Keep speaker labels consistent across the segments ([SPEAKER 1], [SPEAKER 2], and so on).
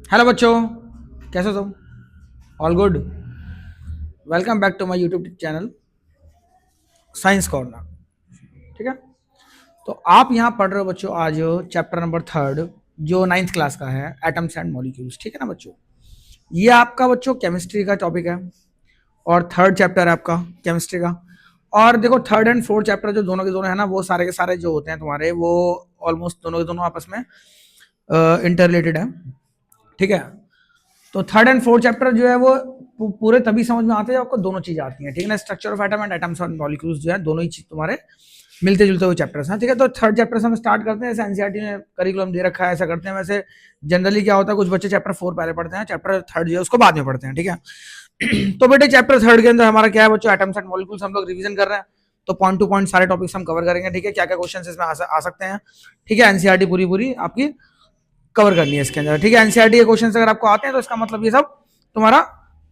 [SPEAKER 1] Hello बच्चों, कैसे हो तुम? All good. Welcome back to my YouTube channel science corner. ठीक है, तो आप यहाँ पढ़ रहे हो बच्चों आज चैप्टर नंबर थर्ड, जो नाइन्थ क्लास का है, एटम्स एंड मॉलिक्यूल्स। ठीक है ना बच्चों, ये आपका बच्चों केमिस्ट्री का टॉपिक है और थर्ड चैप्टर है आपका केमिस्ट्री का। और देखो, थर्ड एंड फोर्थ चैप्टर जो दोनों के दोनों है ना, वो सारे के सारे जो होते हैं तुम्हारे, वो ऑलमोस्ट दोनों के दोनों आपस में इंटर रिलेटेड है। ठीक है, तो थर्ड एंड फोर्थ चैप्टर जो है वो पूरे तभी समझ में आते हैं आपको दोनों चीजें आती हैं। ठीक है ना, structure of atom and atoms and molecules जो है, दोनों ही चीज तुम्हारे मिलते जुलते हुए चैप्टर्स हैं। ठीक है, तो थर्ड चैप्टर से हम स्टार्ट करते हैं। जैसे एनसीईआरटी में करिकुलम दे रखा है, ऐसा करते हैं। वैसे जनरली क्या होता है, कुछ बच्चे चैप्टर 4 पहले पढ़ते हैं, चैप्टर थर्ड जो है उसको बाद में पढ़ते हैं। ठीक है तो बेटे चैप्टर थर्ड के अंदर हमारा क्या है बच्चों, एटम्स एंड मॉलिक्यूल्स हम लोग रिवीजन कर रहे हैं। तो पॉइंट टू पॉइंट सारे टॉपिक्स हम कवर करेंगे। ठीक है, क्या क्या क्वेश्चन इसमें आ सकते हैं। ठीक है, एनसीईआरटी पूरी पूरी आपकी कवर करनी है इसके अंदर। ठीक है, एनसीईआरटी के क्वेश्चन अगर आपको आते हैं तो इसका मतलब ये सब तुम्हारा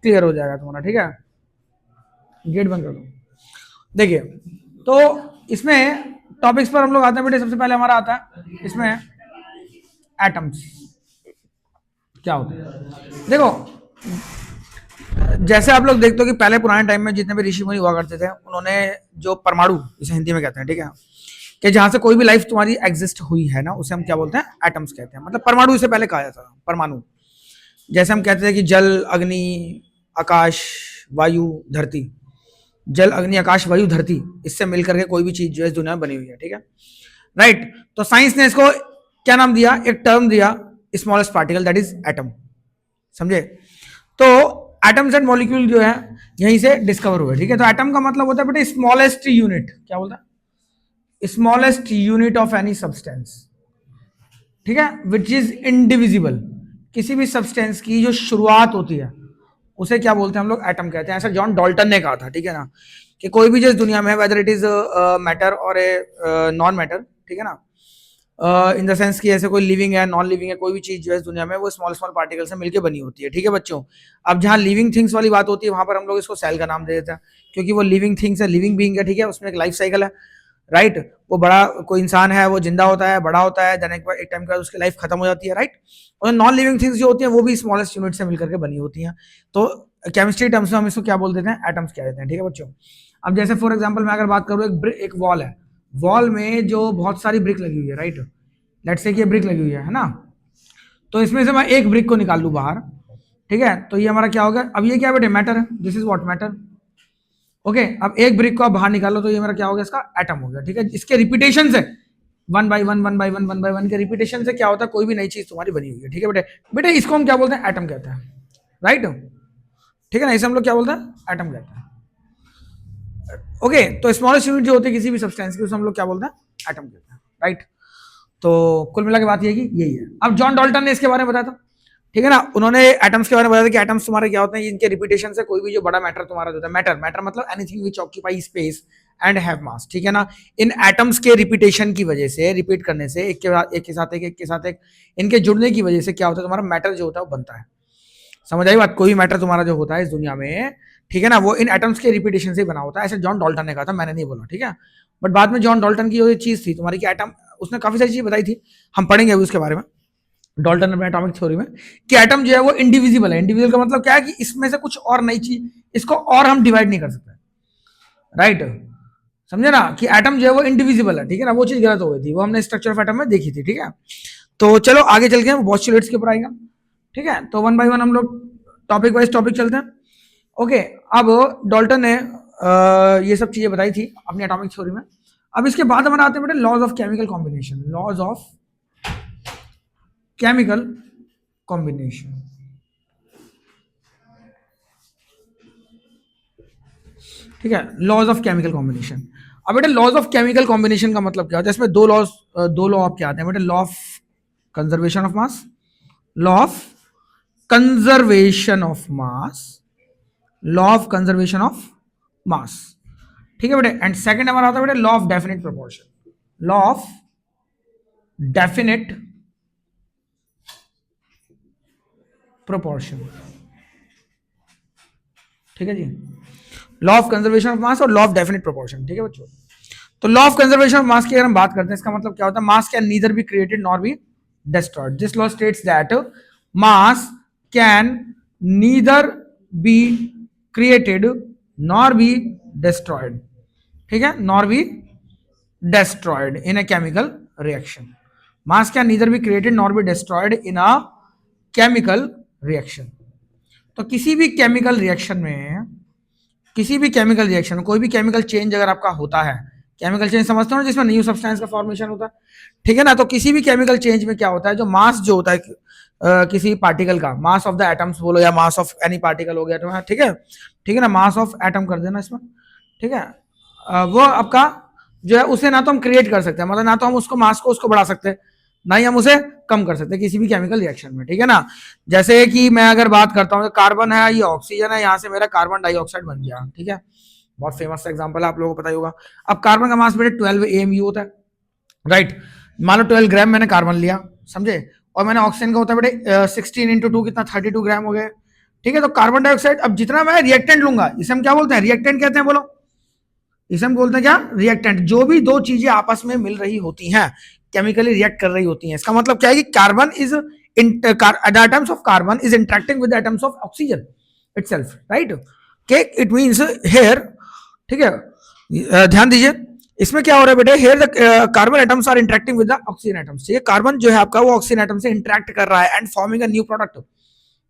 [SPEAKER 1] क्लियर हो जाएगा तुम्हारा। ठीक है, गेट बंद कर दो। देखिए, तो इसमें टॉपिक्स पर हम लोग आते हैं बेटे। सबसे पहले हमारा आता है इसमें एटम्स क्या होते हैं। देखो, जैसे आप लोग देखते हो कि पहले पुराने टाइम में जितने भी ऋषि मुनि हुआ करते थे, उन्होंने जो परमाणु, इसे हिंदी में कहते हैं, ठीक है, कि जहां से कोई भी लाइफ तुम्हारी एग्जिस्ट हुई है ना, उसे हम क्या बोलते हैं, एटम्स कहते हैं। मतलब परमाणु इसे पहले कहा जाता था, परमाणु। जैसे हम कहते थे कि जल, अग्नि, आकाश, वायु, धरती। जल, अग्नि, आकाश, वायु, धरती, इससे मिलकर के कोई भी चीज जो है इस दुनिया में बनी हुई है। ठीक है, राइट। तो साइंस ने इसको क्या नाम दिया, एक टर्म दिया, smallest particle, that is atom. समझे? तो एटम्स एंड मॉलिक्यूल जो है यहीं से डिस्कवर हुए। ठीक है, तो एटम का मतलब होता है बेटे स्मॉलेस्ट यूनिट। क्या बोलता है? Smallest unit of any substance. ठीक है, विच इज इंडिविजिबल। किसी भी सब्सटेंस की जो शुरुआत होती है उसे क्या बोलते हैं हम लोग, एटम कहते हैं। ऐसा जॉन डॉल्टन ने कहा था। ठीक है ना, कि कोई भी जिस दुनिया में है, वेदर इट इज मैटर और ए नॉन मैटर, ठीक है ना, इन द सेंस कि ऐसे कोई लिविंग है, नॉन लिविंग है, कोई भी चीज जो है इस दुनिया में, वो स्मॉल स्मॉल पार्टिकल से मिलकर बनी होती है। ठीक है बच्चों, अब जहाँ लिविंग थिंग्स वाली बात होती है, वहां पर हम लोग इसको सेल का नाम दे देते हैं, क्योंकि वो लिविंग थिंग्स है, लिविंग बीइंग है। ठीक है, उसमें एक लाइफ साइकिल है, राइट। वो बड़ा कोई इंसान है, वो जिंदा होता है, बड़ा होता है, देन एक टाइम के बाद उसकी लाइफ खत्म हो जाती है, राइट। और नॉन लिविंग थिंग्स जो होती हैं वो भी स्मॉलेस्ट यूनिट से मिलकर के बनी होती हैं। तो केमिस्ट्री टर्म्स में हम इसको क्या बोल देते हैं, एटम्स कह देते हैं। ठीक है बच्चों, अब जैसे फॉर एग्जांपल मैं अगर बात करूँ, एक वॉल है, वॉल में जो बहुत सारी ब्रिक लगी हुई है, राइट। लेट्स से कि ये ब्रिक लगी हुई है ना, तो इसमें से मैं एक ब्रिक को निकाल लूँ बाहर। ठीक है, तो ये हमारा क्या हो गया, अब ये क्या बेटे, मैटर है, this is what matter. Okay, अब एक ब्रिक को आप बाहर निकालो तो ये मेरा क्या हो गया, इसका एटम हो गया। ठीक है, इसके रिपीटेशन से one by one, one by one, one by one के रिपीटेशन से क्या होता है, कोई भी नई चीज तुम्हारी बनी हुई है। ठीक है बेटे, बेटे इसको हम क्या बोलते हैं, एटम कहते हैं, राइट। ठीक है ना, इसे हम लोग क्या बोलते हैं, एटम कहते हैं। ओके, तो स्मॉलेस्ट यूनिट जो होती है किसी भी सब्सटेंस की, उसे हम लोग क्या बोलते हैं, एटम कहते हैं, राइट। तो कुल मिला के बात ये कि यही है। अब जॉन डॉल्टन ने इसके बारे में बताया था, ठीक है ना, उन्होंने एटम्स के बारे में बताया था कि एटम्स तुम्हारे क्या होते हैं, इनके रिपीटेशन से कोई भी जो बड़ा मैटर तुम्हारा जो होता है, मैटर, मैटर मतलब anything which occupy space and have मास। ठीक है ना, इन एटम्स के रिपीटेशन की वजह से, रिपीट करने से, एक के साथ एक के साथ एक, एक के साथ एक, इनके जुड़ने की वजह से क्या होता है, तुम्हारा मैटर जो होता है वो बनता है। समझ आई बात? कोई भी मैटर तुम्हारा जो होता है इस दुनिया में, ठीक है ना, वो इन एटम्स के रिपीटेशन से ही बना होता है। ऐसे जॉन डॉल्टन ने कहा था, मैंने नहीं बोला। ठीक है, बट बाद में जॉन डॉल्टन की जो चीज थी तुम्हारी, कि एटम, उसने काफी सारी चीजें बताई थी, हम पढ़ेंगे अभी उसके बारे में, डॉल्टन ने अपने एटॉमिक थ्योरी में, कि एटम जो है वो इंडिविजिबल है। इंडिविजुअल का मतलब क्या है, कि इसमें से कुछ और नई चीज, इसको और हम डिवाइड नहीं कर सकते, राइट। समझे ना, कि एटम जो है वो इंडिविजिबल है। ठीक है ना, वो चीज गलत हो गई थी, वो हमने स्ट्रक्चर ऑफ एटम में देखी थी। ठीक है, तो चलो आगे चल के हम पोस्टुलेट्स के ऊपर आएंगे। ठीक है, तो वन बाय वन हम लोग टॉपिक वाइज टॉपिक चलते हैं। ओके, अब डॉल्टन ने ये सब चीजें बताई थी अपनी एटॉमिक थ्योरी में। अब इसके बाद हमारे आते हैं बेटे laws of chemical combination, laws of chemical combination. ठीक है, लॉज ऑफ केमिकल कॉम्बिनेशन। अब बेटे लॉज ऑफ केमिकल कॉम्बिनेशन का मतलब क्या होता है, इसमें दो लॉ आप क्या आते हैं बेटे, law of conservation of mass, law of conservation of mass, law of conservation of mass. ठीक है बेटे, एंड सेकंड हमारा आता है बेटे law of definite proportion, law of definite proportion. ठीक है जी, law of conservation of mass और लॉ ऑफ डेफिनेट प्रोपोर्शन। ठीक है बच्चों, तो law of conservation of mass की अगर हम बात करते हैं, इसका मतलब क्या होता है, mass can neither be created nor B destroyed. This law states that mass can neither be created nor be destroyed, ठीक है, nor be destroyed in a chemical reaction. Mass can neither be created nor be destroyed in a chemical reaction. तो किसी भी chemical reaction में, किसी भी chemical reaction में कोई भी केमिकल चेंज अगर आपका होता है, केमिकल चेंज समझते हो ना, जिसमें न्यू सब्सटेंस का फॉर्मेशन होता है, ठीक है ना, तो किसी भी केमिकल चेंज में क्या होता है, जो मास जो होता है किसी पार्टिकल का, मास ऑफ द एटम्स बोलो या मास ऑफ एनी पार्टिकल हो गया तो, ठीक है, ठीक है ना, मास ऑफ एटम कर देना इसमें, ठीक है, वो आपका जो है उसे ना तो हम क्रिएट कर सकते हैं, मतलब ना तो हम उसको मास को उसको बढ़ा सकते हैं, ना ही हम उसे कम कर सकते हैं किसी भी केमिकल रिएक्शन में, ठीक है ना। जैसे कि मैं अगर बात करता हूँ, कार्बन है, ये ऑक्सीजन है, यहाँ से मेरा कार्बन डाइऑक्साइड बन गया, ठीक है, बहुत फेमस एग्जांपल है, आप लोगों को पता ही होगा। अब कार्बन का मास बेटे 12 AMU होता है, राइट, मान लो 12 ग्राम मैंने कार्बन लिया, समझे, और मैंने ऑक्सीजन का होता है बेटे 16 इंटू 2 कितना 32 ग्राम हो गए, ठीक है। तो कार्बन डाइऑक्साइड, अब जितना मैं रिएक्टेंट लूंगा, इसे हम क्या बोलते हैं, रिएक्टेंट कहते हैं, बोलो, इसे हम बोलते हैं क्या, रिएक्टेंट। जो भी दो चीजें आपस में मिल रही होती हैं, केमिकली रिएक्ट कर रही होती हैं, इसका मतलब क्या है कि carbon is atoms of carbon is interacting with atoms of oxygen itself, right, के इट मींस हेयर, ठीक है, ध्यान दीजिए, इसमें क्या हो रहा है बेटे, here the carbon atoms are interacting with the oxygen atoms, ठीक है, कार्बन जो है आपका वो ऑक्सीजन एटम से इंटरेक्ट कर रहा है and forming a new product,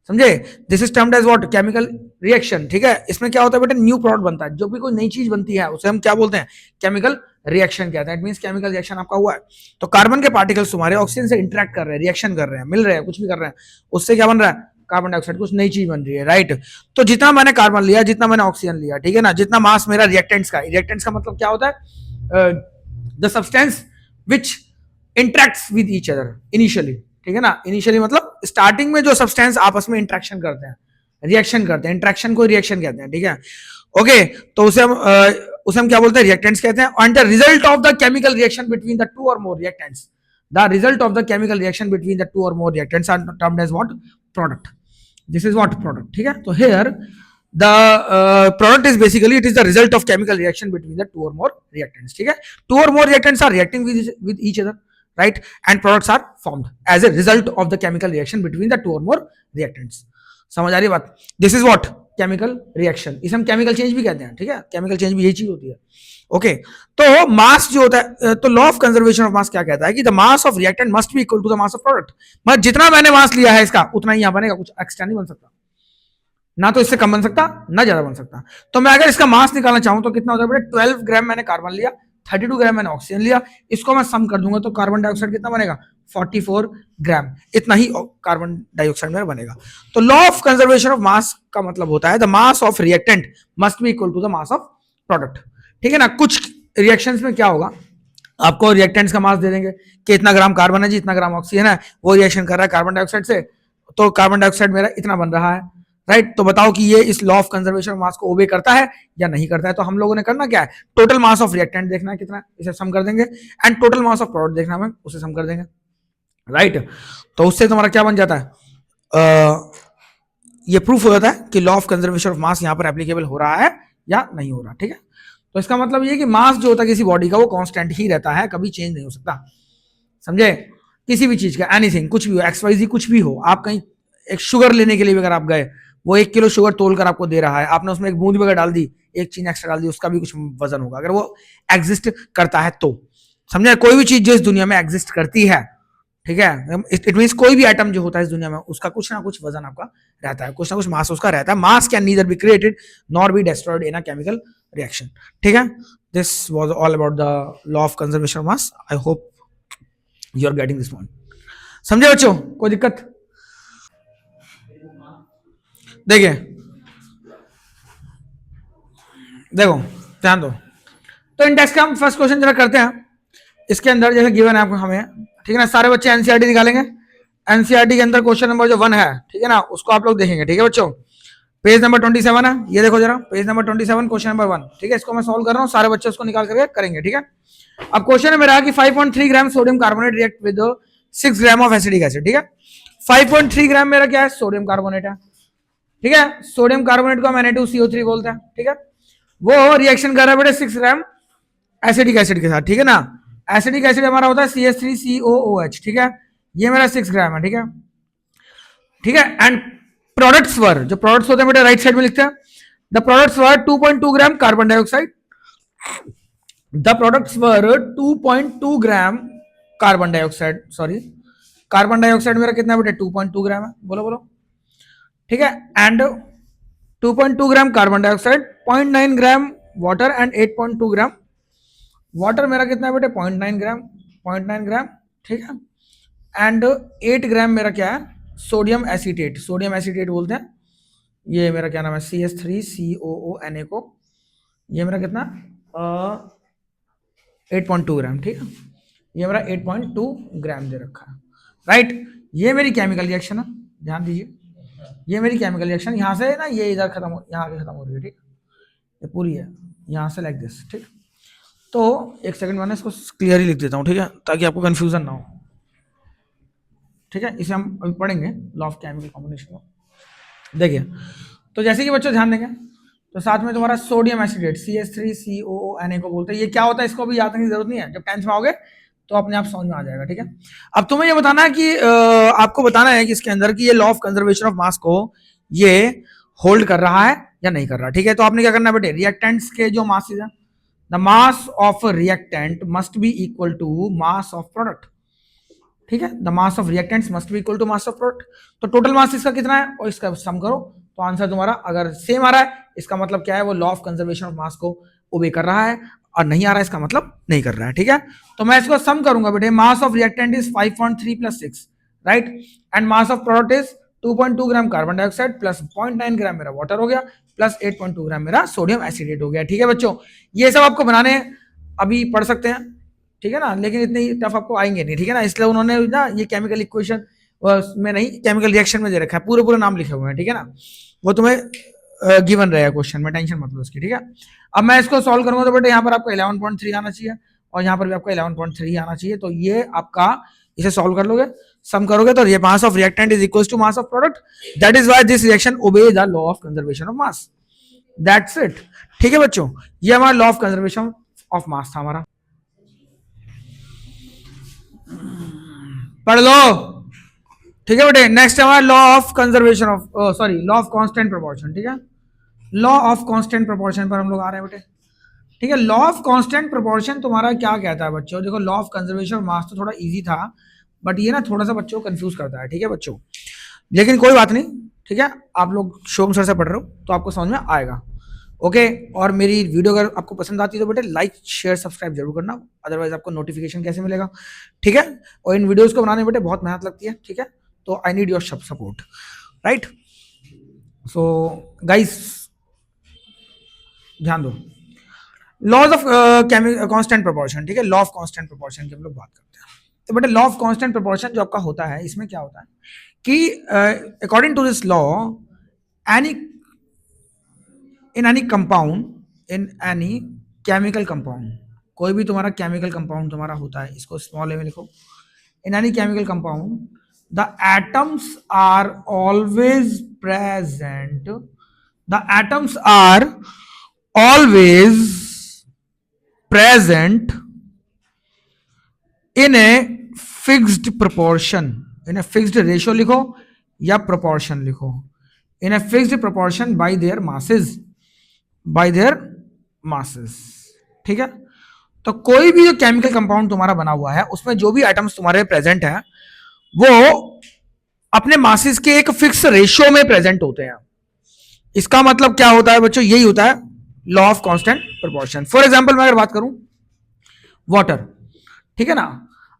[SPEAKER 1] समझे, this is termed as what, chemical reaction, ठीक है। इसमें क्या होता है बेटा, न्यू प्रोडक्ट बनता है, जो भी कोई नई चीज बनती है उसे हम क्या बोलते हैं, केमिकल रिएक्शन कहते हैं, इट मींस केमिकल रिएक्शन आपका हुआ है। तो कार्बन के पार्टिकल्स तुम्हारे ऑक्सीजन से इंटरेक्ट कर रहे हैं, रिएक्शन कर रहे हैं, मिल रहे हैं, कुछ भी कर रहे हैं, उससे क्या बन रहा है, कार्बन डाइऑक्साइड, कुछ नई चीज बन रही है, राइट। तो जितना मैंने कार्बन लिया, जितना मैंने ऑक्सीजन लिया, ठीक है ना, जितना मास मेरा रिएक्टेंट्स का, रिएक्टेंट्स का मतलब क्या होता है, the substance which interacts with each other initially, ठीक है ना, इनिशियली मतलब स्टार्टिंग में जो सब्सटेंस आपस में इंटरेक्शन करते हैं, रिएक्शन करते हैं, इंटरेक्शन को रिएक्शन कहते हैं, ठीक है, ओके। तो उसे हम क्या बोलते हैं, रिएक्टेंट्स कहते हैं। And the result of the chemical reaction between the two or more reactants, the result of the chemical reaction between the two or more reactants are termed as what, product, this is what, product, ठीक है। तो here the product is basically it is the result of chemical reaction between the two or more reactants, ठीक है, two or more reactants are reacting with each other, right, and products are formed as a result of the chemical reaction between the two or more reactants। समझ आ रही है बात, this is what, chemical reaction, इसे हम chemical change भी कहते हैं, ठीक है, केमिकल चेंज भी यही चीज होती है, ओके। तो मास जो होता है, तो law of conservation of mass क्या कहता है कि the mass of reactant must be equal to the mass of product, मतलब जितना मैंने मास लिया है इसका उतना ही यहाँ बनेगा, कुछ एक्स्ट्रा नहीं बन सकता, ना तो इससे कम बन सकता ना ज्यादा बन सकता। तो मैं अगर इसका मास निकालना चाहूं तो कितना होता है बेटा, 12 ग्राम मैंने कार्बन लिया, 32 ग्राम मैंने ऑक्सीजन लिया, इसको मैं सम कर दूंगा तो कार्बन डाइऑक्साइड कितना बनेगा, 44 ग्राम, इतना ही कार्बन डाइऑक्साइड में बनेगा। तो law of conservation of mass का मतलब होता है the mass of reactant must be equal to the mass of product, ठीक है ना। कुछ रिएक्शंस में क्या होगा, आपको रिएक्टेंट्स का मास दे देंगे कि इतना ग्राम कार्बन है जी, इतना ग्राम ऑक्सीजन है, वो रिएक्शन कर रहा है कार्बन डाइऑक्साइड से, तो कार्बन डाइऑक्साइड मेरा इतना बन रहा है, राइट। तो बताओ कि ये इस लॉ ऑफ कंजर्वेशन ऑफ मास को ओबे करता है या नहीं करता है। तो हम लोगों ने करना क्या है, टोटल मास ऑफ रिएक्टेंट देखना है कितना, इसे सम कर देंगे, and total mass of product देखना है, उसे सम कर देंगे, राइट। तो उससे तुम्हारा क्या बन जाता है, ये प्रूफ हो जाता है कि लॉ ऑफ कंजर्वेशन ऑफ मास यहाँ पर एप्लीकेबल हो रहा है या नहीं हो रहा, ठीक है। तो इसका मतलब ये कि मास जो होता है किसी बॉडी का वो कांस्टेंट ही रहता है, कभी चेंज नहीं हो सकता, समझे। किसी भी चीज का, एनीथिंग, कुछ भी हो, XYZ कुछ भी हो, आप कहीं एक शुगर लेने के लिए अगर आप गए, वो 1 किलो शुगर तोल कर आपको दे रहा है, आपने उसमें एक बूंद भी अगर डाल दी, एक चीनी एक्स्ट्रा डाल दी, उसका भी कुछ वजन होगा, अगर वो एग्जिस्ट करता है तो, समझे। कोई भी चीज जो इस दुनिया में एग्जिस्ट करती है, ठीक है, इट मींस कोई भी एटम जो होता है इस दुनिया में, उसका कुछ ना कुछ वजन आपका रहता है, कुछ ना कुछ मास उसका रहता है। Mass can neither be created nor be destroyed in a chemical reaction, ठीक है। This was all about the law of conservation of mass. I hope you are getting this point, समझे बच्चों, कोई दिक्कत। देखिए, देखो ध्यान दो, तो इंडेक्स का हम फर्स्ट क्वेश्चन जरा करते हैं। इसके अंदर जैसे गिवन है आपको हमें, ठीक है ना, सारे बच्चे एनसीईआरटी निकालेंगे, एनसीईआरटी के अंदर क्वेश्चन नंबर जो 1 है, ठीक है ना, उसको आप लोग देखेंगे, ठीक है बच्चों। पेज नंबर 27 है, ये देखो जरा, पेज नंबर 27 क्वेश्चन नंबर 1, ठीक है, इसको मैं सॉल्व कर रहा हूँ, सारे बच्चे उसको निकाल करके करेंगे, ठीक है। अब क्वेश्चन है मेरा कि 5.3 gram sodium carbonate react with 6 gram of acidic acid, ठीक है। 5.3 ग्राम मेरा क्या है, सोडियम कार्बोनेट है, ठीक है। सोडियम कार्बोनेट को हम Na2CO3 बोलते हैं, ठीक है। वो रिएक्शन कर रहा है बेटे 6 ग्राम एसिडिक एसिड के साथ, ठीक है ना। एसिडिक एसिड हमारा होता है CH3COOH, ठीक है, ये मेरा 6 ग्राम है, ठीक है। ठीक है। एंड प्रोडक्ट्स वर, जो प्रोडक्ट्स होते हैं बेटा राइट साइड में लिखते हैं, the products were 2.2 gram carbon dioxide, the products were 2.2 gram carbon dioxide, sorry carbon dioxide मेरा कितना बेटा 2.2 ग्राम है, बोलो बोलो, ठीक है। And 2.2 gram carbon dioxide, 0.9 gram water and 8.2 gram, water मेरा कितना है बेटे 0.9 ग्राम, 0.9 ग्राम, ठीक है। एंड 8 ग्राम मेरा क्या है सोडियम एसीटेट, सोडियम एसीटेट बोलते हैं, ये मेरा क्या नाम है CH3COO Na को, ये मेरा कितना 8.2 ग्राम, ठीक है, ये मेरा 8.2 ग्राम दे रखा है, राइट। ये मेरी केमिकल रिएक्शन है, ध्यान दीजिए, ये मेरी केमिकल रिएक्शन, यहाँ से ना ये इधर खत्म हो, यहाँ आगे खत्म हो रही है, ठीक, ये पूरी है यहाँ से लाइक दिस, ठीक। तो एक सेकंड मैंने इसको क्लियरली लिख देता हूँ, ठीक है, ताकि आपको कंफ्यूजन ना हो, ठीक है। इसे हम अभी पढ़ेंगे लॉ ऑफ केमिकल कॉम्बिनेशन को। देखिए, तो जैसे कि बच्चों ध्यान देंगे, तो साथ में तुम्हारा सोडियम एसिडेट CH3COO को बोलते हैं, ये क्या होता है इसको भी याद करने की जरूरत नहीं है, जब 10th में आओगे तो अपने आप समझ में आ जाएगा, ठीक है। अब तुम्हें ये बताना है कि आपको बताना है कि इसके अंदर की ये लॉ ऑफ कंजर्वेशन ऑफ मास को ये होल्ड कर रहा है या नहीं कर रहा, ठीक है। तो आपने क्या करना है बेटे, रिएक्टेंट्स के जो मासेस है, the mass of reactant must be equal to mass of product, ठीक है, the mass of reactants must be equal to mass of product. तो टोटल मास इसका कितना है और इसका सम करो, तो आंसर तुम्हारा अगर सेम आ रहा है इसका मतलब क्या है, वो लॉ ऑफ कंजर्वेशन ऑफ मास को ओबे कर रहा है, और नहीं आ रहा है इसका मतलब नहीं कर रहा है, ठीक है। तो मैं इसको सम करूंगा बेटे, मास of reactant is 5.3 + 6, right, and mass of product is 2.2 gram carbon dioxide plus 0.9 ग्राम मेरा वाटर हो गया, प्लस 8.2 ग्राम मेरा सोडियम एसिडेट हो गया, ठीक है बच्चों। ये सब आपको बनाने अभी पढ़ सकते हैं, ठीक है ना, लेकिन इतने टफ आपको आएंगे नहीं, ठीक है ना, इसलिए उन्होंने ना ये केमिकल इक्वेशन में नहीं, केमिकल रिएक्शन में दे रखा है, पूरे पूरे नाम लिखे हुए हैं, ठीक है ना, वो तुम्हें गिवन रहेगा क्वेश्चन में, टेंशन मत लो उसकी, ठीक है। अब मैं इसको सॉल्व करूंगा तो बेटे यहाँ पर आपको 11.3 आना चाहिए और यहाँ पर भी आपको 11.3 आना चाहिए, तो ये आपका इसे सॉल्व कर लोगे, सम करोगे तो ये mass of reactant is equal to mass of product, that is why this reaction obey the law of conservation of mass, that's it, ठीक है बच्चों। ये हमारा law of conservation of mass था हमारा, पढ़ लो, ठीक है बेटे। नेक्स्ट हमारा law of conservation of sorry law of constant proportion, ठीक है, लॉ ऑफ कांस्टेंट प्रोपोर्शन पर हम लोग आ रहे हैं बेटे, ठीक है। लॉ ऑफ कांस्टेंट प्रोपोर्शन तुम्हारा क्या कहता है बच्चों, देखो लॉ ऑफ कंजर्वेशन ऑफ मास तो थोड़ा इजी था, बट ये ना थोड़ा सा बच्चों को कंफ्यूज करता है, ठीक है बच्चों, लेकिन कोई बात नहीं, ठीक है, आप लोग शोम सर से पढ़ रहे हो तो आपको समझ में आएगा, ओके। और मेरी वीडियो अगर आपको पसंद आती है तो बेटे लाइक शेयर सब्सक्राइब जरूर करना, अदरवाइज आपको नोटिफिकेशन कैसे मिलेगा, ठीक है। और इन वीडियोस को बनाने में बेटे बहुत मेहनत लगती है, ठीक है, तो I need your support, right. So guys ध्यान दो, लॉज ऑफ कांस्टेंट प्रोपोर्शन, ठीक है, लॉ ऑफ कांस्टेंट प्रोपोर्शन की हम लोग बात करते हैं। तो बेटे लॉ ऑफ कांस्टेंट प्रोपोर्शन जो आपका होता है, इसमें क्या होता है कि according to this law any in any compound, in any chemical compound, कोई भी तुम्हारा केमिकल कंपाउंड तुम्हारा होता है, इसको स्मॉल ए में लिखो, in any chemical compound the atoms are always present, the atoms are always present in a fixed proportion, in a fixed ratio लिखो या प्रोपोर्शन लिखो, in a fixed proportion by their masses, by their masses, ठीक है। तो कोई भी जो chemical compound तुम्हारा बना हुआ है उसमें जो भी आइटम्स तुम्हारे प्रेजेंट हैं वो अपने मासेस के एक फिक्स रेशियो में प्रेजेंट होते हैं। इसका मतलब क्या होता है बच्चों, यही होता है law of constant proportion. For example मैं अगर बात करूं वाटर, ठीक है ना,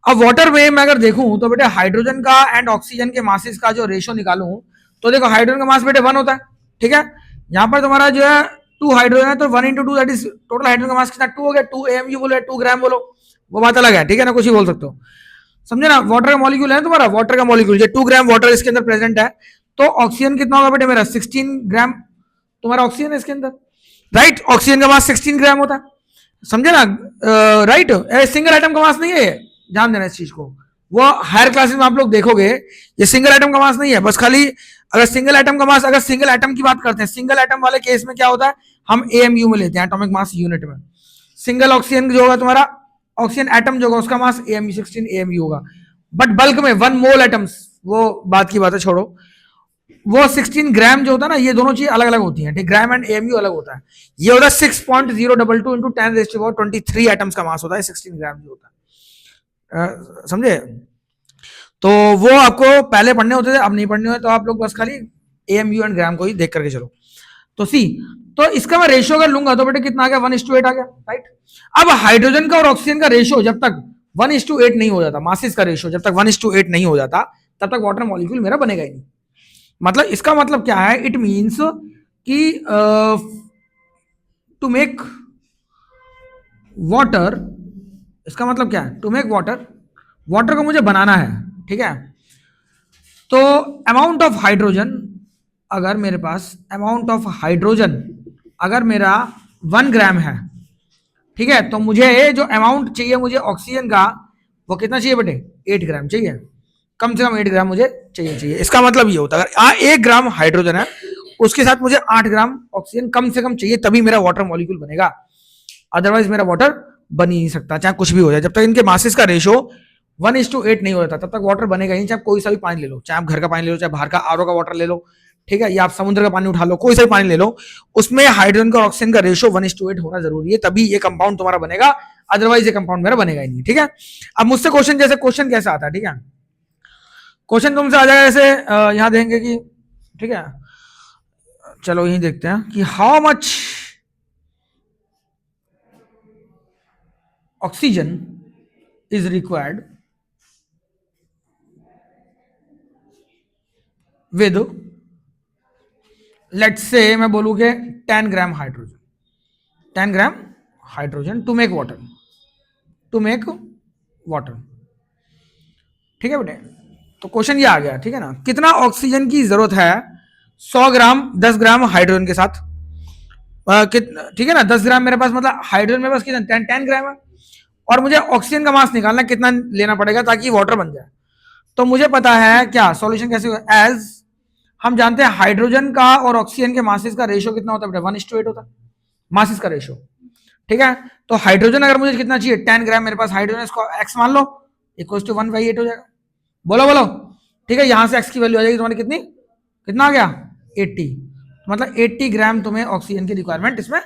[SPEAKER 1] अब वाटर में मैं अगर देखूं तो बेटे हाइड्रोजन का एंड ऑक्सीजन के मासेस का जो रेशियो निकालूं तो देखो हाइड्रोजन का मास बेटे 1 होता है, ठीक है, यहां पर तुम्हारा जो है 2 हाइड्रोजन है तो 1 × 2 दैट इज टोटल हाइड्रोजन का मास कितना 2 हो गया, 2 AMU बोलो 2 ग्राम बोलो, वो बात अलग है, ठीक है ना, कुछ ही बोल सकते हो, समझे ना। वाटर का मॉलिक्यूल है तुम्हारा, वाटर का मॉलिक्यूल जो 2 ग्राम वाटर इसके अंदर प्रेजेंट है, तो ऑक्सीजन कितना होगा बेटे मेरा 16 ग्राम तुम्हारा ऑक्सीजन है इसके अंदर, राइट, ऑक्सीजन का मास 16 ग्राम होता है, समझे ना, राइट, सिंगल आइटम का मास नहीं है, ध्यान देना इस चीज को, वो हायर क्लासेस में आप लोग देखोगे ये सिंगल आइटम का मास नहीं है, बस खाली अगर सिंगल आइटम का मास, अगर सिंगल आइटम की बात करते हैं, सिंगल आइटम वाले केस में क्या होता है, हम AMU में लेते हैं, एटॉमिक मास यूनिट में, सिंगल ऑक्सीजन जो होगा तुम्हारा ऑक्सीजन एटम जो होगा उसका मास AMU 16 AMU होगा, बट बल्क में 1 मोल एटम्स, वो बात की बात है छोड़ो, वो 16 ग्राम जो होता है ना, ये दोनों चीजें अलग अलग होती हैं, ठीक, ग्राम एंड एमयू अलग होता है। ये होता है 6.022 इंटू 10⁻23 एटम्स का मास होता है 16 ग्राम जो होता है, समझे। तो वो आपको पहले पढ़ने होते थे, अब नहीं पढ़ने होते, तो आप लोग बस खाली एमयू एंड ग्राम को ही देख करके चलो। तो सी, तो इसका मैं रेशियो अगर लूंगा तो बेटे कितना आ गया, 1:8 आ गया, राइट। अब हाइड्रोजन का और ऑक्सीजन का रेशियो जब तक 1:8 नहीं हो जाता, मासेस का रेशियो जब तक 1:8 नहीं हो जाता, तब तक वाटर मॉलिक्यूल मेरा बनेगा ही नहीं। मतलब इसका मतलब क्या है, इट मीन्स कि टू मेक वाटर, इसका मतलब क्या है, टू मेक वाटर, वाटर को मुझे बनाना है, ठीक है। तो अमाउंट ऑफ हाइड्रोजन, अगर मेरे पास अमाउंट ऑफ हाइड्रोजन अगर मेरा 1 ग्राम है, ठीक है, तो मुझे जो अमाउंट चाहिए मुझे ऑक्सीजन का, वो कितना चाहिए बेटे, 8 ग्राम चाहिए, कम से कम 8 ग्राम मुझे चाहिए। इसका मतलब ये होता है अगर 1 ग्राम हाइड्रोजन है उसके साथ मुझे 8 ग्राम ऑक्सीजन कम से कम चाहिए, तभी मेरा वाटर मॉलिक्यूल बनेगा, अदरवाइज मेरा वाटर बन ही नहीं सकता, चाहे कुछ भी हो जाए। जब तक इनके मासेस का रेशियो 1:8 नहीं हो जाता तब तक वाटर बनेगा ही, चाहे कोई सा भी पानी ले लो, चाहे आप घर का पानी ले लो, चाहे बाहर का आरओ का वाटर ले लो, ठीक है, या आप समुद्र का पानी उठा लो, कोई सा भी पानी ले लो, उसमें हाइड्रोजन का ऑक्सीजन का रेशियो 1:8 होना जरूरी है, तभी ये कंपाउंड तुम्हारा बनेगा, अदरवाइज ये कंपाउंड मेरा बनेगा ही नहीं, ठीक है। अब मुझसे क्वेश्चन, जैसे क्वेश्चन कैसा आता है, ठीक है, क्वेश्चन तुमसे आ जाएगा ऐसे, यहां देखेंगे कि, ठीक है, चलो यही देखते हैं कि how much oxygen is required with, let's say मैं बोलूं कि 10 gram hydrogen, 10 gram hydrogen to make water, to make water, ठीक है बेटे। तो क्वेश्चन ये आ गया, ठीक है ना, कितना ऑक्सीजन की जरूरत है 100 ग्राम 10 ग्राम हाइड्रोजन के साथ, ठीक है ना, 10 ग्राम मेरे पास, मतलब हाइड्रोजन मेरे पास कितना 10 ग्राम है, और मुझे ऑक्सीजन का मास निकालना कितना लेना पड़ेगा ताकि वाटर बन जाए। तो मुझे पता है क्या सॉल्यूशन कैसे होगा, एज हम जानते हैं हाइड्रोजन का और ऑक्सीजन के मासेस का रेशियो कितना होता है बेटा, 1:8 होता है मासेस का रेशियो, ठीक है। तो हाइड्रोजन अगर मुझे कितना चाहिए 10 ग्राम मेरे पास हाइड्रोजन, इसको x मान लो, इक्वल टू 1/8 हो जाएगा, बोलो बोलो, ठीक है, यहां से x की वैल्यू आ जाएगी तुम्हारी कितनी, कितना आ गया 80, मतलब 80 ग्राम तुम्हें ऑक्सीजन की रिक्वायरमेंट इसमें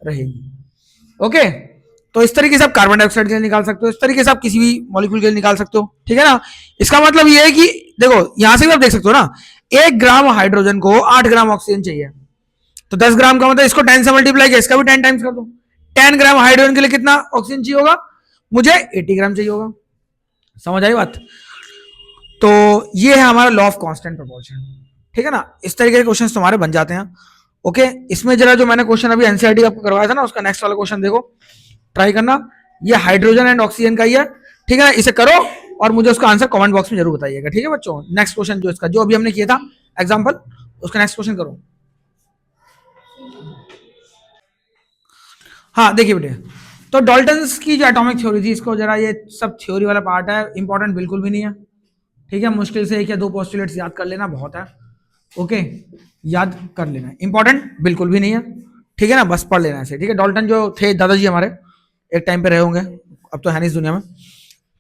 [SPEAKER 1] रहेगी, ओके। तो इस तरीके से आप कार्बन डाइऑक्साइड के लिए निकाल सकते हो, इस तरीके से आप किसी भी मॉलिक्यूल के लिए निकाल सकते हो, ठीक है ना। इसका मतलब ये है कि देखो यहां से भी आप देख सकते हो ना, 1 ग्राम हाइड्रोजन को 8 ग्राम ऑक्सीजन चाहिए, तो 10 ग्राम का मतलब इसको 10 से मल्टीप्लाई किया, इसका भी 10 टाइम्स कर दो, 10 ग्राम हाइड्रोजन के लिए कितना ऑक्सीजन चाहिए होगा, मुझे 80 ग्राम चाहिए होगा, समझ आई बात। तो ये है हमारा लॉ ऑफ कांस्टेंट प्रोपोर्शन, ठीक है ना। इस तरीके के क्वेश्चन तुम्हारे बन जाते हैं, ओके। इसमें जरा जो मैंने क्वेश्चन अभी एनसीईआरटी आपको करवाया था ना, उसका नेक्स्ट वाला क्वेश्चन देखो, ट्राई करना, ये हाइड्रोजन एंड ऑक्सीजन का ही है, ठीक है ना, इसे करो और मुझे उसका आंसर कमेंट बॉक्स में जरूर बताइएगा, ठीक है बच्चों। नेक्स्ट क्वेश्चन जो इसका जो अभी हमने किया था एग्जांपल, उसका नेक्स्ट क्वेश्चन करो। हाँ देखिए बेटे, तो डाल्टन्स की जो एटॉमिक थ्योरी थी, इसको जरा, ये सब थ्योरी वाला पार्ट है, इंपॉर्टेंट बिल्कुल भी नहीं है, ठीक है, मुश्किल से 1 या 2 पोस्टुलेट्स याद कर लेना बहुत है, ओके, याद कर लेना, इंपॉर्टेंट बिल्कुल भी नहीं है, ठीक है ना, बस पढ़ लेना ऐसे, ठीक है। डाल्टन जो थे दादाजी हमारे, एक टाइम पे रहे होंगे, अब तो है नहीं इस दुनिया में,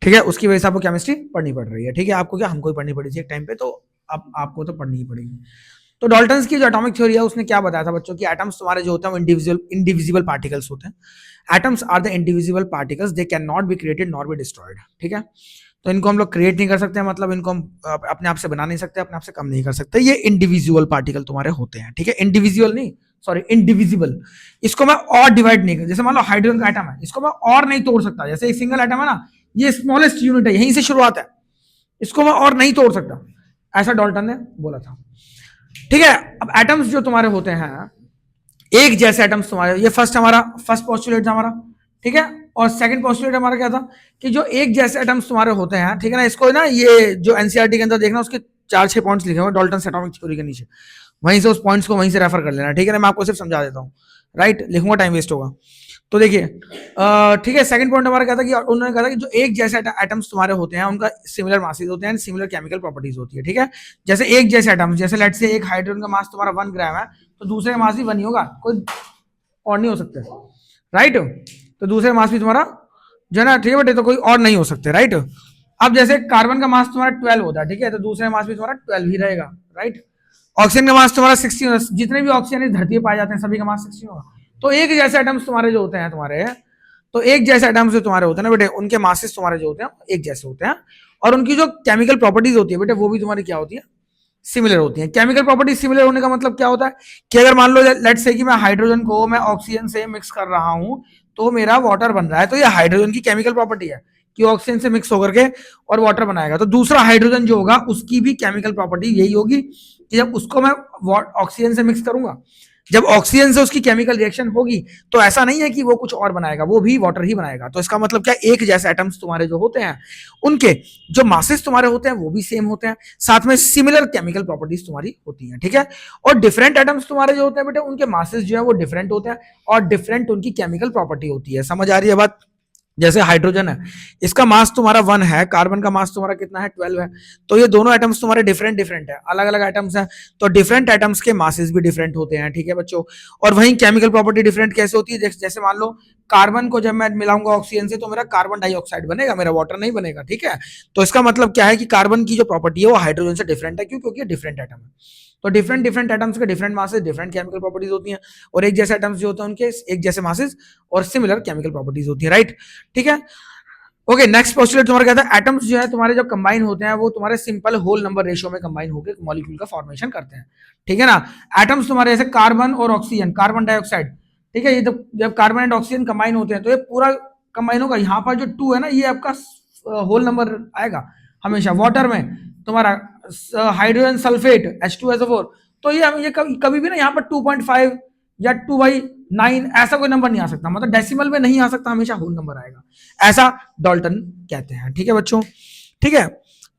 [SPEAKER 1] ठीक है, उसकी वजह से आपको केमिस्ट्री पढ़नी पड़ रही है, ठीक है, आपको क्या, हमको ही पढ़नी पड़ी थी एक टाइम पे, तो अब आपको तो पढ़नी ही पड़ेगी। तो डाल्टन्स की जो एटॉमिक थ्योरी है उसने क्या बताया था बच्चों की, एटम्स तुम्हारे जो होते हैं वो इंडिविजुअल पार्टिकल्स होते हैं, atoms are the individual particles, they can not be created not be destroyed, ठीक है। तो इनको हम लोग क्रिएट नहीं कर सकते, मतलब इनको हम अपने आप से बना नहीं सकते, अपने आप से कम नहीं कर सकते, ये इंडिविजुअल पार्टिकल तुम्हारे होते हैं, ठीक है, इंडिविजुअल नहीं, सॉरी इंडिविजिबल। इसको मैं और डिवाइड नहीं कर, जैसे मान लो हाइड्रोजन का एटम है, इसको मैं और नहीं तोड़ सकता, जैसे एक सिंगल एटम है ना, ये स्मॉलेस्ट यूनिट है, यहीं से शुरुआत है, इसको मैं और नहीं तोड़ सकता, ऐसा डाल्टन ने बोला था, ठीक है। अब एटम्स जो तुम्हारे होते हैं, एक जैसे एटम्स तुम्हारे, ये फर्स्ट पोस्टुलेट था हमारा, ठीक है, और सेकंड पोस्टुलेट हमारा क्या था कि जो एक जैसे एटम्स तुम्हारे होते हैं, ठीक है ना, इसको ना ये जो एनसीईआरटी के अंदर देखना, उसके 4-6 पॉइंट्स लिखे हुए डाल्टन एटॉमिक थ्योरी के नीचे, वहीं से उस पॉइंट्स को वहीं से रेफर कर लेना, ठीक है ना, मैं आपको सिर्फ समझा देता हूँ, राइट, लिखूंगा टाइम वेस्ट होगा। तो देखिए, ठीक है, सेकंड पॉइंट हमारा क्या था कि उन्होंने कहा था कि जो एक जैसे एटम्स तुम्हारे होते हैं उनका सिमिलर मासेस होते हैं, सिमिलर केमिकल प्रॉपर्टीज होती है, ठीक है। जैसे एक जैसे एटम्स, जैसे लेट से एक हाइड्रोजन का मास तुम्हारा 1 ग्राम है, तो दूसरे का मास भी 1 ही होगा, कोई और नहीं हो सकते, राइट। तो दूसरे मास भी तुम्हारा जो है ना, ठीक है बेटे, तो कोई और नहीं हो सकते, राइट। अब जैसे कार्बन का मास तुम्हारा 12 होता है, ठीक है, तो दूसरे मास भी तुम्हारा 12 ही रहेगा, राइट। ऑक्सीजन का मास तुम्हारा 16, जितने भी ऑक्सीजन इस धरती पे पाए जाते हैं सभी का मास 16 होगा। तो एक जैसे एटम्स तुम्हारे जो होते हैं तुम्हारे, तो एक जैसे एटम्स जो तुम्हारे होते हैं ना बेटे, उनके मासेस तुम्हारे जो होते हैं एक जैसे होते हैं, और उनकी जो केमिकल प्रॉपर्टीज होती है बेटे वो भी तुम्हारी क्या होती है, सिमिलर होती है। केमिकल प्रॉपर्टीज सिमिलर होने का मतलब क्या होता है कि अगर मान लो लेट्स से कि मैं हाइड्रोजन को मैं ऑक्सीजन से मिक्स कर रहा हूं तो मेरा वाटर बन रहा है, तो ये हाइड्रोजन की केमिकल प्रॉपर्टी है कि ऑक्सीजन से मिक्स होकर के और वाटर बनाएगा। तो दूसरा हाइड्रोजन जो होगा उसकी भी केमिकल प्रॉपर्टी यही होगी कि जब उसको मैं ऑक्सीजन से मिक्स करूंगा, जब ऑक्सीजन से उसकी केमिकल रिएक्शन होगी, तो ऐसा नहीं है कि वो कुछ और बनाएगा, वो भी वाटर ही बनाएगा। तो इसका मतलब क्या, एक जैसे एटम्स तुम्हारे जो होते हैं उनके जो मासेस तुम्हारे होते हैं वो भी सेम होते हैं, साथ में सिमिलर केमिकल प्रॉपर्टीज तुम्हारी होती हैं, ठीक है। और डिफरेंट एटम्स तुम्हारे जो होते हैं बेटे उनके मासेस जो है वो डिफरेंट होते हैं और डिफरेंट उनकी केमिकल प्रॉपर्टी होती है। समझ आ रही है बात? जैसे हाइड्रोजन है, इसका मास तुम्हारा 1 है, कार्बन का मास तुम्हारा कितना है 12 है, तो ये दोनों एटम्स तुम्हारे डिफरेंट डिफरेंट है, अलग अलग एटम्स हैं, तो डिफरेंट एटम्स के मासेस भी डिफरेंट होते हैं, ठीक है बच्चों। और वहीं केमिकल प्रॉपर्टी डिफरेंट कैसे होती है, जैसे मान लो कार्बन को जब मैं मिलाऊंगा ऑक्सीजन से तो मेरा कार्बन डाइऑक्साइड बनेगा, मेरा वाटर नहीं बनेगा, ठीक है। तो इसका मतलब क्या है कि कार्बन की जो प्रॉपर्टी है वो हाइड्रोजन से डिफरेंट है, क्यों? क्योंकि डिफरेंट एटम है। तो डिफरेंट डिफरेंट एटम्स के different masses, different chemical properties होती हैं, और एक जैसे एटम्स जो होते हैं उनके एक जैसे मासेस और सिमिलर केमिकल प्रॉपर्टीज होती है, राइट, ठीक है। ओके, नेक्स्ट पोस्टुलेट तुम्हारा कहता है एटम्स जो है तुम्हारे जब कंबाइन होते हैं वो तुम्हारे सिंपल होल नंबर रेशियो में कंबाइन होकर मॉलिक्यूल का फॉर्मेशन करते हैं, ठीक है ना। एटम्स तुम्हारे जैसे कार्बन और ऑक्सीजन, कार्बन डाइऑक्साइड, ठीक है, ये जब कार्बन एंड ऑक्सीजन कंबाइन होते हैं तो ये पूरा कंबाइन होगा। यहाँ पर जो 2 है ना ये आपका होल नंबर आएगा हमेशा। वाटर में तुम्हारा हाइड्रोजन सल्फेट H2SO4, तो ये कभी भी ना यहाँ पर 2.5 या 2/9 ऐसा कोई नंबर नहीं आ सकता, मतलब डेसिमल में नहीं आ सकता, हमेशा होल नंबर आएगा, ऐसा डाल्टन कहते हैं, ठीक है बच्चों, ठीक है।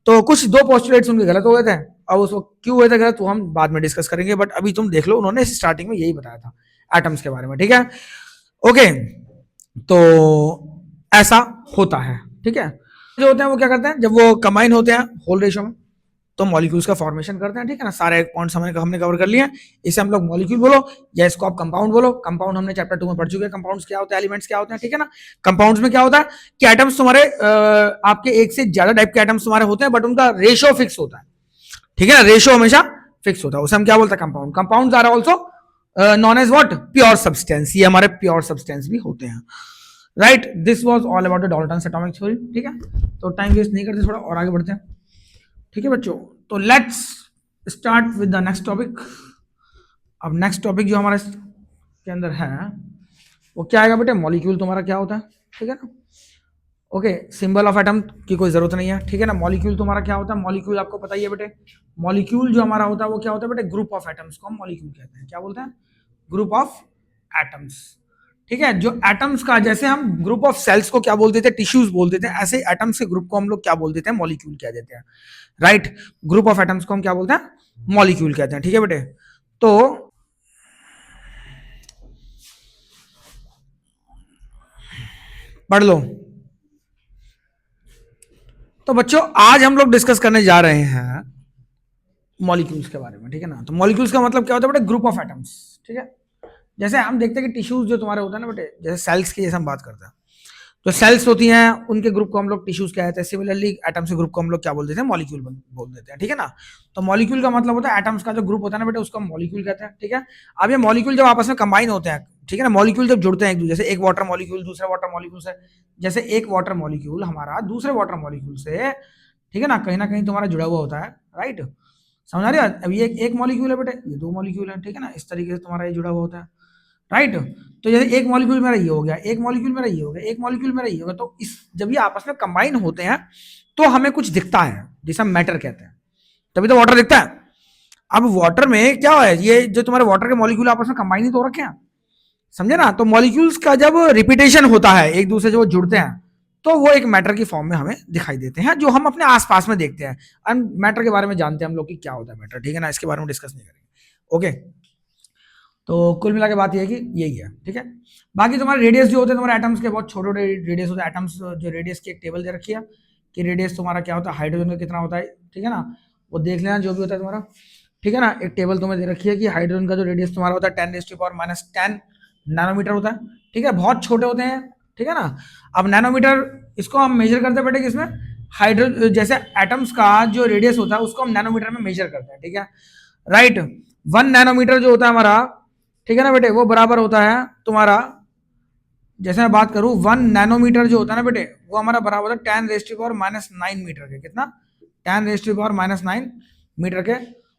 [SPEAKER 1] तो कुछ 2 पोस्टुलेट्स उनके गलत हो गए थे, अब उसको क्यों हुए थे गलत वो हम बाद में डिस्कस करेंगे, बट अभी तुम देख लो उन्होंने स्टार्टिंग में यही बताया था एटम्स के बारे में, ठीक है। ओके, तो ऐसा होता है, ठीक है। जो होते हैं वो क्या करते हैं, जब वो कंबाइन होते हैं होल रेशियो में तो मॉलिक्यूल्स का फॉर्मेशन करते हैं, ठीक है ना। सारे पॉइंट्स हमने कवर कर लिए हैं, इसे हम लोग मॉलिक्यूल बोलो या इसको आप कंपाउंड बोलो। कंपाउंड हमने चैप्टर 2 में पढ़ चुके हैं, कंपाउंड्स क्या होते हैं, एलिमेंट्स क्या होते हैं, ठीक है ना। कंपाउंड्स में क्या होता है कि एटम्स तुम्हारे आपके एक से ज्यादा टाइप के एटम्स तुम्हारे होते हैं, बट उनका रेशियो फिक्स होता है, ठीक है ना, रेशियो हमेशा फिक्स होता है, उसे हम क्या बोलते हैं, compound. Compounds are also known as what, pure substance, ये हमारे प्योर सब्सटेंस भी होते हैं, right. This was all about the Dalton's atomic theory, ठीक है। तो टाइम वेस्ट नहीं करते, थोड़ा और आगे बढ़ते हैं, ठीक है बच्चों। तो let's start with the next topic. अब नेक्स्ट टॉपिक जो हमारे के अंदर है वो क्या आएगा बेटे, मॉलिक्यूल तुम्हारा क्या होता है, ठीक है ना। ओके, सिंबल ऑफ एटम की कोई जरूरत नहीं है, ठीक है ना। मॉलिक्यूल तुम्हारा क्या होता है, मॉलिक्यूल आपको पता ही है बेटे, मॉलिक्यूल जो हमारा होता है वो क्या होता है बेटे, ग्रुप ऑफ एटम्स को हम मॉलिक्यूल कहते हैं, क्या बोलते हैं, ग्रुप ऑफ एटम्स, ठीक है। जो एटम्स का, जैसे हम ग्रुप ऑफ सेल्स को क्या बोलते थे, टिश्यूज बोलते थे, ऐसे एटम्स के ग्रुप को हम लोग क्या बोल देते हैं, मॉलिक्यूल कह देते हैं, राइट। ग्रुप ऑफ एटम्स को हम क्या बोलते हैं, मॉलिक्यूल कहते हैं, ठीक है बेटे। तो पढ़ लो। तो बच्चों आज हम लोग डिस्कस करने जा रहे हैं मॉलिक्यूल्स के बारे में, ठीक है ना। तो मॉलिक्यूल्स का मतलब क्या होता है बेटे, ग्रुप ऑफ एटम्स, ठीक है। जैसे हम देखते हैं कि टिश्यूज जो तुम्हारे होते हैं ना बेटे, जैसे सेल्स की जैसे हम बात करते हैं, जो सेल्स होती हैं उनके ग्रुप को हम लोग टिश्यूज कहते हैं। सिमिलरली एटम्स के ग्रुप को हम लोग क्या बोल देते हैं, मॉलिक्यूल बोल देते हैं, ठीक है ना। तो मॉलिक्यूल का मतलब होता है एटम्स का जो ग्रुप होता है ना बेटे, उसको हम मॉलिक्यूल कहते हैं, ठीक है। अब ये मॉलिक्यूल जब आपस में कंबाइन होते हैं, ठीक है ना, मॉलिक्यूल जब जुड़ते हैं एक दूसरे से, एक वाटर मॉलिक्यूल दूसरे वाटर मॉलिक्यूल से, जैसे एक वाटर मॉलिक्यूल हमारा दूसरे वाटर मॉलिक्यूल से, ठीक है ना कहीं तुम्हारा जुड़ा हुआ होता है, राइट। समझ आ रही है? अब ये एक मॉलिक्यूल है बेटे, ये 2 मॉलिक्यूल है, ठीक है ना, इस तरीके से तुम्हारा ये जुड़ा हुआ होता है, राइट। तो जैसे एक मॉलिक्यूल मेरा ये हो गया, एक मॉलिक्यूल मेरा ये हो गया, एक मॉलिक्यूल मेरा ये हो गया, तो इस जब ये आपस में कंबाइन होते हैं तो हमें कुछ दिखता है जिसे हम मैटर कहते हैं, तभी तो वाटर दिखता है। अब वाटर में क्या है, ये जो तुम्हारे वाटर के मॉलिक्यूल आपस में कंबाइन ही तो हो रखे हैं, समझे ना। तो मॉलिक्यूल्स का जब रिपीटेशन होता है एक दूसरे से वो जुड़ते हैं तो वो एक मैटर की फॉर्म में हमें दिखाई देते हैं, जो हम अपने आसपास में देखते हैं। हम मैटर के बारे में जानते हैं हम लोग कि क्या होता है मैटर, ठीक है ना, इसके बारे में डिस्कस नहीं करेंगे, ओके। तो कुल मिला के बात यह है कि यही है, ठीक है। बाकी तुम्हारे रेडियस जो होते हैं तुम्हारे एटम्स के, बहुत छोटे छोटे रेडियस होते हैं एटम्स, जो रेडियस की एक टेबल दे रखी है कि रेडियस तुम्हारा क्या होता है, हाइड्रोजन का कितना होता है, ठीक है ना, वो देख लेना जो भी होता है तुम्हारा, ठीक है ना। एक टेबल तुम्हें दे रखी है कि हाइड्रोजन का जो रेडियस तुम्हारा होता है 10⁻⁻10 नैनोमीटर होता है, ठीक है, बहुत छोटे होते हैं, ठीक है ना। अब नैनोमीटर इसको हम मेजर करते हैं बेटे किसमें, हाइड्रो जैसे एटम्स का जो रेडियस होता है उसको हम नैनोमीटर में मेजर करते हैं, ठीक है। राइट। 1 नैनोमीटर जो होता है हमारा, ठीक है ना बेटे, वो बराबर होता है तुम्हारा, जैसे मैं बात करूं 1 नैनोमीटर जो होता है ना बेटे, वो हमारा बराबर होता है 10⁻⁹ मीटर के। कितना? 10⁻⁹ मीटर के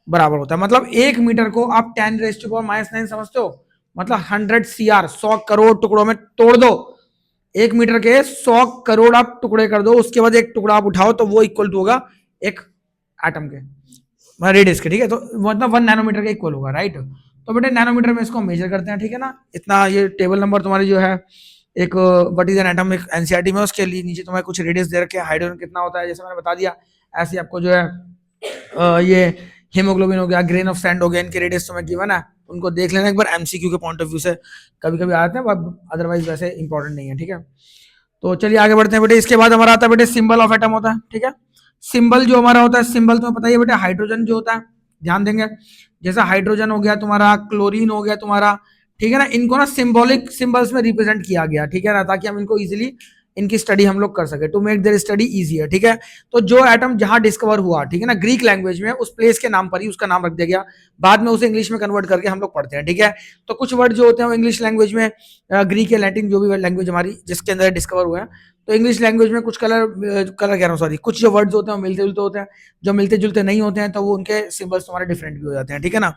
[SPEAKER 1] बराबर होता है। मतलब 1 मीटर को आप 10⁻⁹ समझते हो, मतलब 100 CR, 100 करोड़ टुकड़ों में तोड़ दो। 1 मीटर के 100 करोड़ आप टुकड़े कर दो, उसके बाद एक टुकड़ा आप उठाओ तो वो इक्वल टू होगा एक एटम के रेडियस के, ठीक है। तो मतलब 1 नैनोमीटर के इक्वल होगा, राइट। तो बेटे नैनोमीटर में इसको मेजर करते हैं, ठीक है ना। इतना ये टेबल नंबर तुम्हारी जो है, एक व्हाट इज एन एटम, एक एनसीईआरटी में, उसके लिए नीचे तुम्हें कुछ रेडियस दे रखे हैं, हाइड्रोजन कितना होता है जैसे मैंने बता दिया। ऐसे आपको जो है ये हीमोग्लोबिन हो गया, ग्रेन ऑफ सैंड हो गया, इनके रेडियस तुम्हें गिवन है, उनको देख लेना एक बार एमसीक्यू के पॉइंट ऑफ व्यू से, कभी कभी आते हैं, अदरवाइज वैसे इंपॉर्टेंट नहीं है, ठीक है। तो चलिए आगे बढ़ते हैं बेटे। इसके बाद हमारा आता है बेटे सिंबल ऑफ एटम होता है, ठीक है। सिंबल जो हमारा होता है, सिंबल तुम्हें पता ही है बेटे, हाइड्रोजन जो होता है, ध्यान देंगे, जैसे हाइड्रोजन हो गया तुम्हारा, क्लोरीन हो गया तुम्हारा, ठीक है ना, इनको ना सिंबॉलिक सिंबल्स में रिप्रेजेंट किया गया, ठीक है ना, ताकि हम इनको इजीली इनकी स्टडी हम लोग कर सके, to make their study easier, ठीक है। तो जो एटम जहां डिस्कवर हुआ, ठीक है ना, ग्रीक लैंग्वेज में, उस प्लेस के नाम पर ही उसका नाम रख दिया गया, बाद में उसे इंग्लिश में कन्वर्ट करके हम लोग पढ़ते हैं, ठीक है। तो कुछ वर्ड जो होते हैं वो इंग्लिश लैंग्वेज में, ग्रीक या लैटिन जो भी लैंग्वेज हमारी जिसके अंदर डिस्कवर हुए हैं, तो इंग्लिश लैंग्वेज में कुछ कलर कह रहा हूँ सॉरी, कुछ जो वर्ड्स होते हैं वो मिलते जुलते होते हैं, जो मिलते जुलते नहीं होते हैं तो वो उनके सिंबल्स तुम्हारे डिफरेंट भी हो जाते हैं, ठीक है ना।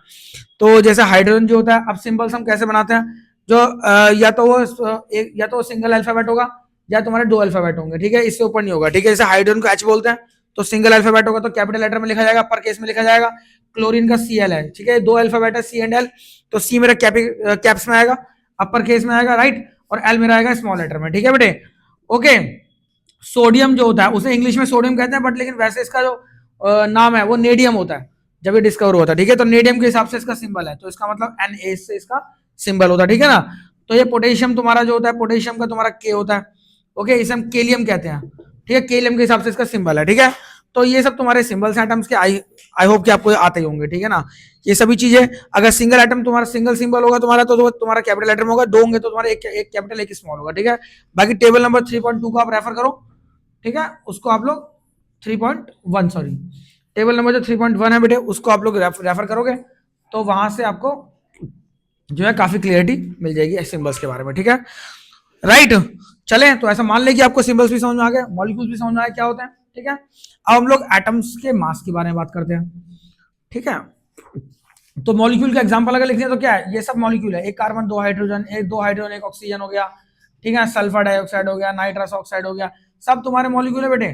[SPEAKER 1] तो जैसे हाइड्रोजन जो होता है, अब सिंबल्स हम कैसे बनाते हैं, जो या तो वो सिंगल अल्फाबेट होगा, या तुम्हारे 2 अल्फाबेट होंगे, ठीक है, इससे ऊपर नहीं होगा, ठीक है। जैसे हाइड्रोजन को H बोलते हैं, तो सिंगल अल्फाबेट होगा तो कैपिटल लेटर में लिखा जाएगा, अपर केस में लिखा जाएगा। क्लोरीन का Cl है, ठीक है, 2 अल्फाबेट है C एंड L, तो C मेरा कैप्स में आएगा, अपर केस में आएगा, राइट, और L मेरा आएगा स्मॉल लेटर में, ठीक है बेटे, ओके। सोडियम जो होता है उसे इंग्लिश में सोडियम कहते हैं, बट लेकिन वैसे इसका जो नाम है वो नेडियम होता है, जब ये डिस्कवर हुआ था, ठीक है। तो नेडियम के हिसाब से इसका सिंबल है, तो इसका मतलब Na से इसका सिंबल होता है, ठीक है ना। तो ये पोटेशियम तुम्हारा जो होता है, पोटेशियम का तुम्हारा K होता है, ओके, इसे हम केलियम कहते हैं, ठीक है, केलियम के हिसाब से इसका सिंबल है, ठीक है। तो ये सब तुम्हारे सिंबल्स एटम्स के, आई होप कि आपको आते ही होंगे, ठीक है ना। ये सभी चीजें, अगर सिंगल एटम तुम्हारा सिंगल सिंबल होगा तुम्हारा, तो तुम्हारा कैपिटल लेटर में होगा, 2 होंगे तो तुम्हारा एक कैपिटल एक स्मॉल होगा, ठीक है। बाकी टेबल नंबर 3.2 को आप रेफर करो, ठीक है, उसको आप लोग 3.1 सॉरी, टेबल नंबर जो 3.1 है बेटे, उसको आप लोग रेफर करोगे तो वहां से आपको जो है काफी क्लियरिटी मिल जाएगी सिंबल्स के बारे में, ठीक है, राइट। चले तो ऐसा मान लें कि आपको सिंबल्स भी समझ में आ गए, मॉलिक्यूल्स भी समझ में आ गए क्या होते हैं, ठीक है। अब हम लोग एटम्स के मास के बारे में बात करते हैं, ठीक है। तो मॉलिक्यूल का एग्जांपल अगर लिखते हैं तो क्या है, ये सब मॉलिक्यूल है, एक कार्बन, 2 हाइड्रोजन, एक ऑक्सीजन हो गया, ठीक है, सल्फर डाइऑक्साइड हो गया, नाइट्रस ऑक्साइड हो गया, सब तुम्हारे मॉलिक्यूल है बेटे,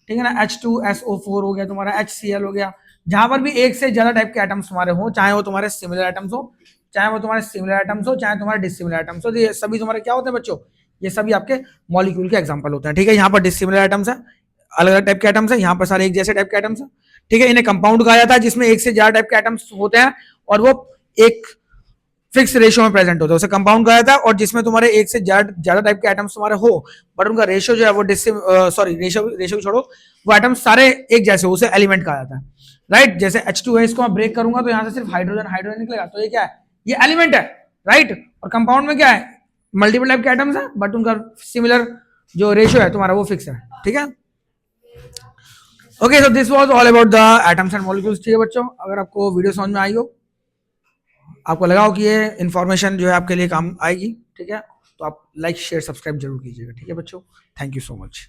[SPEAKER 1] ठीक है ना। H2SO4 हो गया तुम्हारा, HCl हो गया। जहां पर भी एक से ज्यादा टाइप के एटम्स तुम्हारे हो, चाहे वो तुम्हारे सिमिलर एटम्स हो, चाहे वो तुम्हारे सिमिलर एटम्स हो, चाहे तुम्हारे डिसिमिलर एटम्स हो, तो ये सभी तुम्हारे क्या होते हैं बच्चों, ये सभी आपके मॉलिक्यूल के एग्जांपल होते हैं, ठीक है। यहाँ पर डिसिमिलर एटम्स है, अलग अलग टाइप के एटम्स है, यहाँ पर सारे एक जैसे टाइप के एटम्स है, ठीक है। इन्हें कंपाउंड कहा जाता है, जिसमें एक से ज्यादा टाइप के एटम्स होते हैं और वो एक फिक्स रेशियो में प्रेजेंट होता है, उसे कंपाउंड कहा जाता है। और जिसमें तुम्हारे एक से ज्यादा टाइप के एटम्स तुम्हारे हो, बट उनका रेशियो जो है वो सॉरी रेशियो छोड़ो, वो एटम्स सारे एक जैसे हो, उसे एलिमेंट कहा जाता है, राइट। जैसे H2 है, इसको मैं ब्रेक करूंगा तो यहाँ से सिर्फ हाइड्रोजन हाइड्रोजन निकलेगा, तो ये क्या है, ये एलिमेंट है, राइट। और कंपाउंड में क्या है, मल्टीपल टाइप के एटम्स है, बट उनका सिमिलर जो रेशियो है तुम्हारा वो फिक्स है, ठीक है। Okay, so this was all about the atoms and molecules, ठीक है बच्चों। अगर आपको वीडियो समझ में आई हो, आपको लगा हो कि ये इन्फॉर्मेशन जो है आपके लिए काम आएगी, ठीक है, तो आप लाइक शेयर सब्सक्राइब जरूर कीजिएगा, ठीक है बच्चों। Thank you so much.